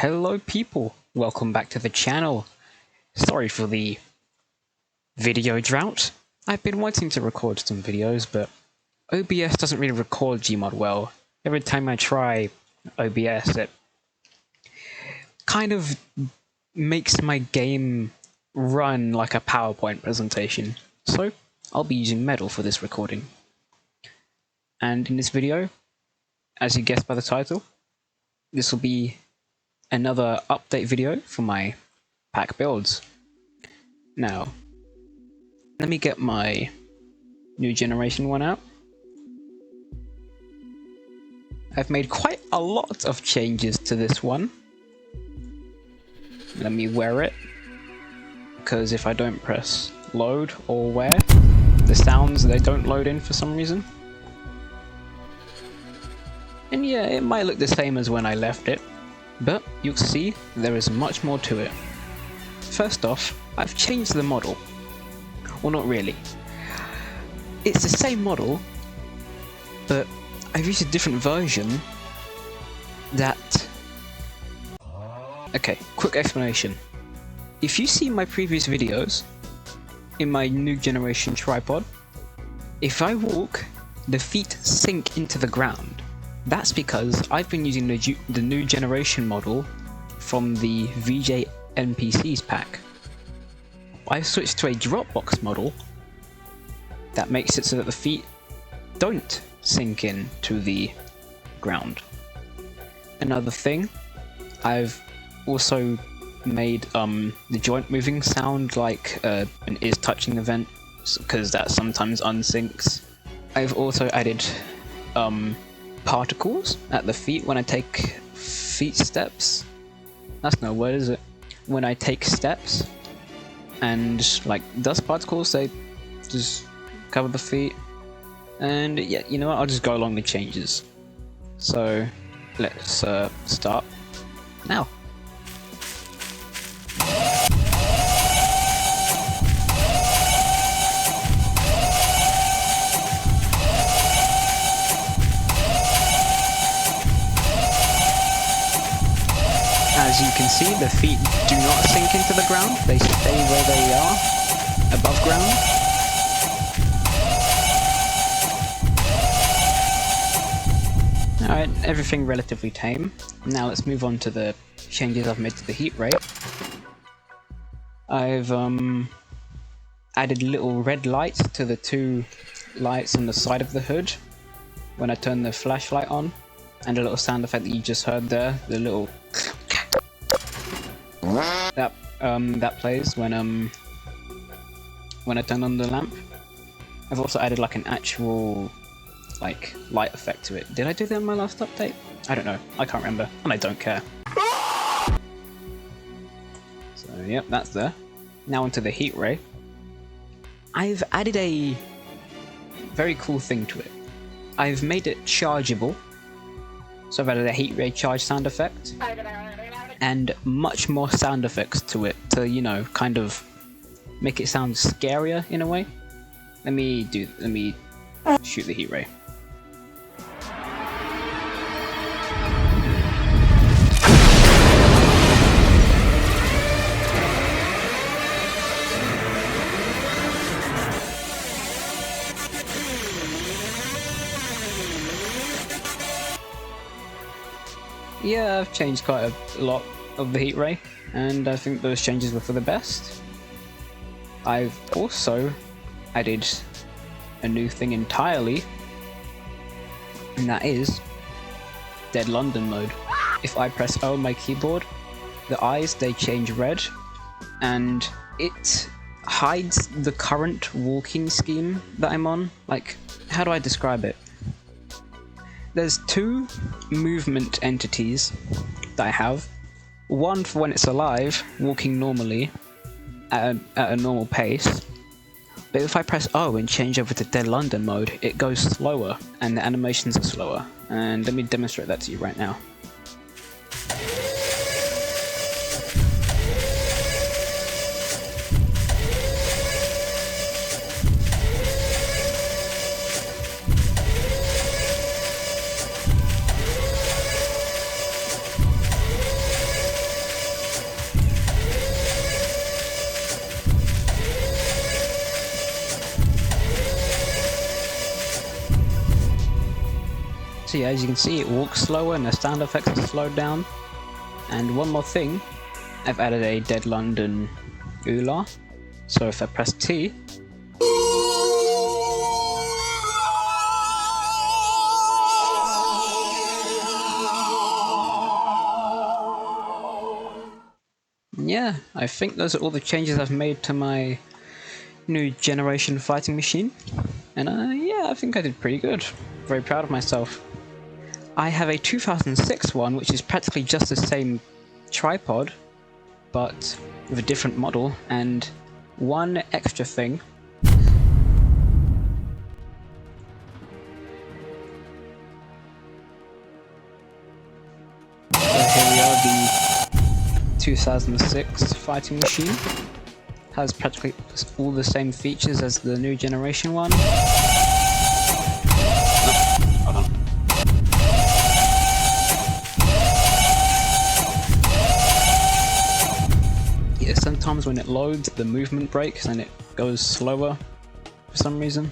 Hello people, welcome back to the channel. Sorry for the video drought. I've been wanting to record some videos, but OBS doesn't really record Gmod well. Every time I try OBS, it kind of makes my game run like a PowerPoint presentation. So I'll be using Metal for this recording. And in this video, as you guessed by the title, this will be another update video for my PAC builds. Now, let me get my new generation one out. I've made quite a lot of changes to this one. Let me wear it, because if I don't press load or wear, the sounds, they don't load in for some reason. And yeah, it might look the same as when I left it, but you'll see there is much more to it. First off, I've changed the model. Well, not really. It's the same model, but I've used a different version that... Okay, quick explanation. If you see my previous videos in my new generation tripod, if I walk, the feet sink into the ground. That's because I've been using the new generation model from the VJ NPCs pack. I've switched to a Dropbox model that makes it so that the feet don't sink in to the ground. Another thing, I've also made the joint moving sound like an is touching event, because that sometimes unsyncs. I've also added particles at the feet when I take feet steps. That's no word, is it? When I take steps, and like dust particles, they just cover the feet. And yeah, you know what? I'll just go along the changes. So let's start now. As you can see, the feet do not sink into the ground, they stay where they are, above ground. Alright, everything relatively tame. Now let's move on to the changes I've made to the heat rate. I've added little red lights to the two lights on the side of the hood when I turn the flashlight on, and a little sound effect that you just heard there, the little that plays when I turn on the lamp. I've also added like an actual like light effect to it. Did I do that in my last update? I don't know. I can't remember, and I don't care. So yep, that's there. Now onto the heat ray. I've added a very cool thing to it. I've made it chargeable. So I've added a heat ray charge sound effect, and much more sound effects to it to, you know, kind of make it sound scarier in a way. Let me shoot the heat ray. Yeah, I've changed quite a lot of the heat ray, and I think those changes were for the best. I've also added a new thing entirely, and that is Dead London mode. If I press O on my keyboard, the eyes, they change red, and it hides the current walking scheme that I'm on. Like, how do I describe it? There's two movement entities that I have. One for when it's alive, walking normally at a normal pace. But if I press O and change over to Dead London mode, it goes slower, and the animations are slower. And let me demonstrate that to you right now. So yeah, as you can see, it walks slower and the sound effects are slowed down. And one more thing, I've added a Dead London oolah. So if I press T, yeah, I think those are all the changes I've made to my new generation fighting machine. And yeah, I think I did pretty good. Very proud of myself. I have a 2006 one, which is practically just the same tripod, but with a different model, and one extra thing. So here we are, the 2006 fighting machine. Has practically all the same features as the new generation one. Hold on. Yeah, sometimes when it loads, the movement breaks and it goes slower for some reason.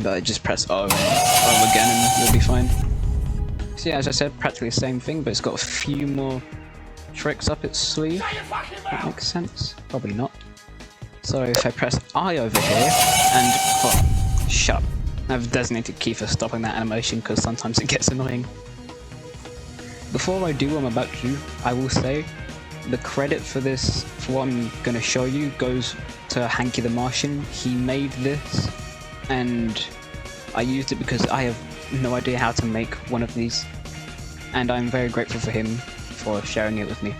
But I just press O and O again and you'll be fine. So yeah, as I said, practically the same thing, but it's got a few more tricks up its sleeve. That makes sense? Probably not. So if I press I over here and oh, shut. I've designated key for stopping that animation because sometimes it gets annoying. Before I do what I'm about to do, I will say the credit for this, for what I'm going to show you, goes to Hanky the Martian. He made this and I used it because I have no idea how to make one of these, and I'm very grateful for him for sharing it with me.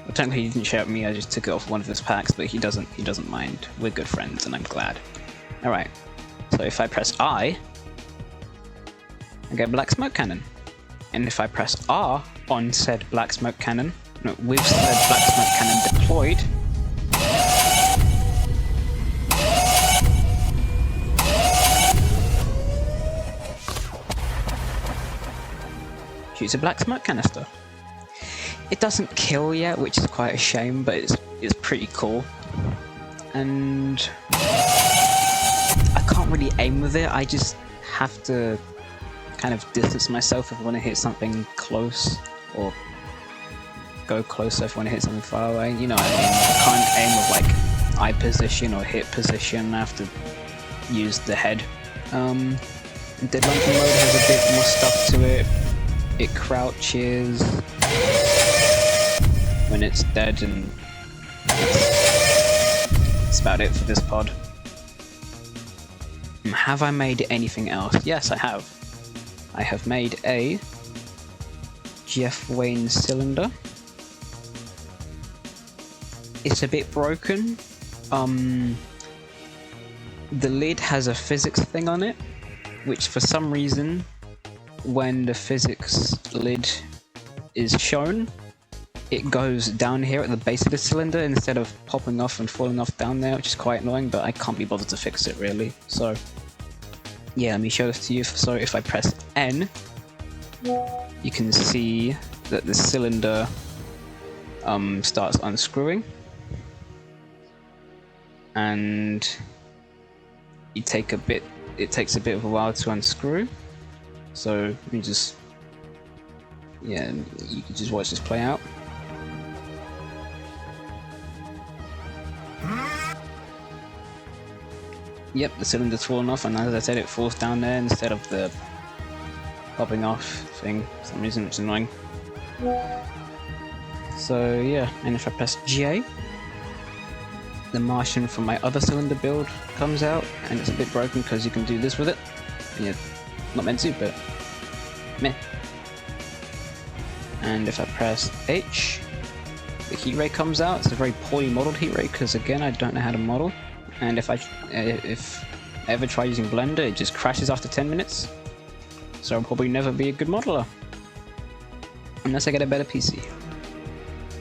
Well, technically he didn't share it with me, I just took it off one of his packs, but he doesn't mind. We're good friends and I'm glad. Alright, so if I press I get black smoke cannon. And if I press R on said black smoke cannon, no, with said black smoke cannon deployed, shoots a black smoke canister. It doesn't kill yet, which is quite a shame, but it's pretty cool. And I can't really aim with it, I just have to kind of distance myself if I want to hit something close, or go closer if I want to hit something far away. You know what I mean? I can't aim with like eye position or hit position, I have to use the head. Dead London mode has a bit more stuff to it. It crouches when it's dead, and that's about it for this pod. Have I made anything else? Yes, I have. I have made a Jeff Wayne cylinder. It's a bit broken. The lid has a physics thing on it, which for some reason, when the physics lid is shown, it goes down here at the base of the cylinder instead of popping off and falling off down there, which is quite annoying, but I can't be bothered to fix it really. So yeah, let me show this to you. So if I press N, you can see that the cylinder starts unscrewing, and it takes a bit of a while to unscrew. So you just, yeah, you can just watch this play out. Yep, the cylinder's fallen off, and as I said, it falls down there instead of the popping off thing for some reason, which is annoying. So yeah, and if I press J, the Martian from my other cylinder build comes out, and it's a bit broken because you can do this with it. Yeah, not meant to, but meh. And if I press H, the heat ray comes out. It's a very poorly modeled heat ray because again, I don't know how to model. And if I ever try using Blender, it just crashes after 10 minutes. So I'll probably never be a good modeler. Unless I get a better PC.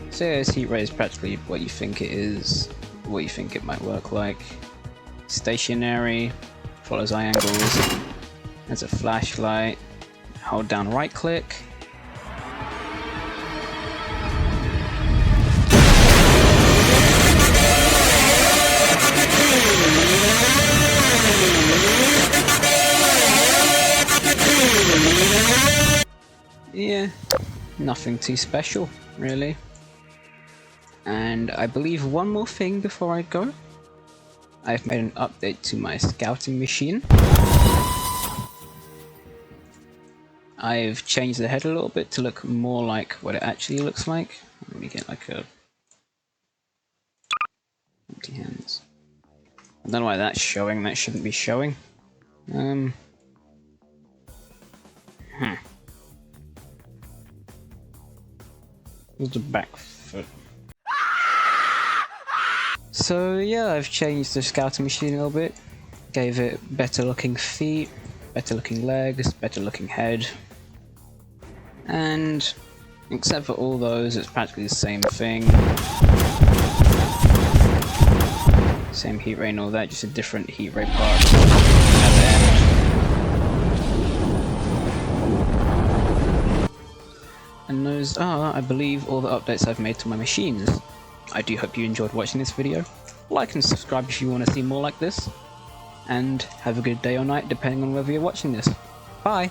So yeah, this heat ray is practically what you think it is, what you think it might work like. Stationary, follows eye angles, there's a flashlight, hold down right click. yeah, nothing too special, really. And I believe one more thing before I go. I've made an update to my scouting machine. I've changed the head a little bit to look more like what it actually looks like. Let me get like a... empty hands. I don't know why that's showing, that shouldn't be showing. Where's the back foot? So yeah, I've changed the scouting machine a little bit. Gave it better looking feet, better looking legs, better looking head. And except for all those, it's practically the same thing. Same heat ray and all that, just a different heat ray part at the end. And those are, I believe, all the updates I've made to my machines. I do hope you enjoyed watching this video. Like and subscribe if you want to see more like this. And have a good day or night depending on whether you're watching this. Bye!